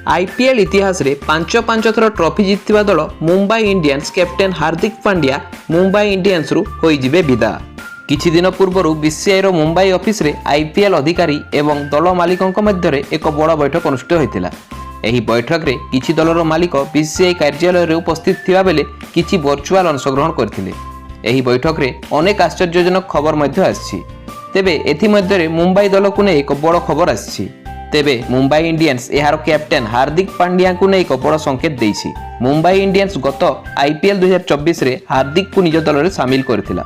IPL इतिहास रे पांच पांच थर ट्रॉफी जीतिबा दल Mumbai Indians captain Hardik Pandya Mumbai Indians रु होई जिवे विदा। किछि दिन पूर्व बीसीसीआई रो मुंबई ऑफिस रे आईपीएल अधिकारी एवं दल मालिकंक मध्य एक बड़ बैठक अनुष्ठित होइतिला। एही बैठक रे किछि दलर मालिक बीसीसीआई कार्यालय रे उपस्थित थिबा बेले किछि वर्चुअल अंशग्रहण करथिले। एही बैठक रे अनेक आश्चर्यजनक खबर मध्य आछि। तेबे एथि मध्य रे मुंबई दल को ने एक बड़ खबर आछि। तेबे मुंबई इंडियंस यार कैप्टेन हार्दिक पांड्या को ने एक बड़ संकेत देइछि। मुंबई इंडियंस गत आईपीएल 2024 रे हार्दिक को निज दल रे शामिल करथिला।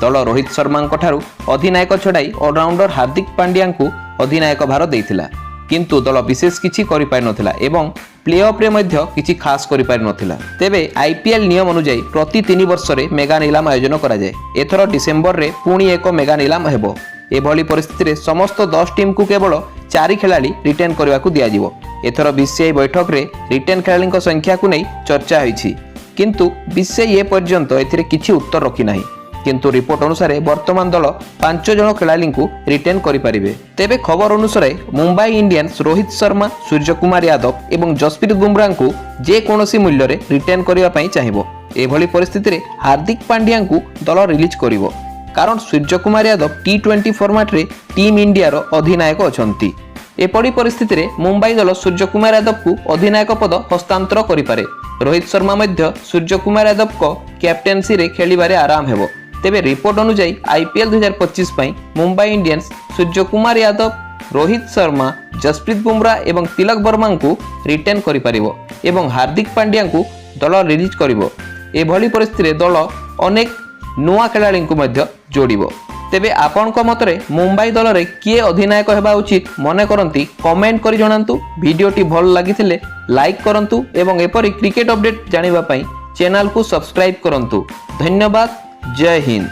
दल रोहित शर्मा ठारू अधिनायक छड़ाई ऑलराउंडर हार्दिक पांड्या को अधिनायक भार देइथिला, किंतु दल विशेष किछि करि पारि नथिला एवं प्ले ऑफ रे मध्य किछि खास करि पारि नथिला। तेबे आईपीएल नियम अनुसार प्रति 3 वर्ष रे मेगा नीलाम आयोजन करा जाय। एथर डिसेंबर रे पुणी एक मेगा नीलाम हेबो। एभली परिस्थिति रे समस्त 10 टीम को केवल 4 खिलाड़ी रिटेन करने को दिया जिवो। एथर बीसीसीआई बैठक रे रिटेन खिलाड़ी संख्या को नहीं चर्चा होईछि, किंतु बीसीसीआई ए पर्यंत एथिरे किछि उत्तर रखि नाही। किंतु रिपोर्ट अनुसार वर्तमान दल 5 जन खिलाड़ी को रिटेन करि परिबे। तेबे खबर अनुसार मुंबई इंडियंस रोहित शर्मा, सूर्यकुमार यादव एवं जसप्रीत बुमराह को जे कोनोसी मूल्य रे रिटेन करिवा पई चाहिबो। एभली परिस्थिति रे हार्दिक पांड्या को दल रिलीज करिवो, कारण सूर्यकुमार यादव टी20 फॉर्मेट रे टीम इंडिया रो अधिनायक अछंती। एपड़ी परिस्थिति रे मुंबई दल सूर्यकुमार यादव को अधिनायक पद हस्तांतर करि पारे। रोहित शर्मा मध्य सूर्यकुमार यादव को कैप्टेंसी रे खेलिबारे आराम हेबो। तेबे रिपोर्ट अनुसार आईपीएल 2025 पई मुंबई इंडियंस सूर्यकुमार यादव, रोहित शर्मा, जसप्रीत बुमराह एवं तिलक वर्मा को रिटेन करि पारिबो एवं हार्दिक पांड्या को दल रिलीज करिवो। एभली परिस्थिति रे दल अनेक नुआ खिलाड़ी को मध्य जोड़िबो। तेबे आपनक मतरे मुंबई दल रे किए अधिनायक हेबा उचित मने करंती कमेंट करि जणांतु। वीडियोटी भल लागिथिले लाइक करंतु एवं एपरि क्रिकेट अपडेट जानिबा पई चैनल को सब्सक्राइब करंतु। धन्यवाद। जय हिंद।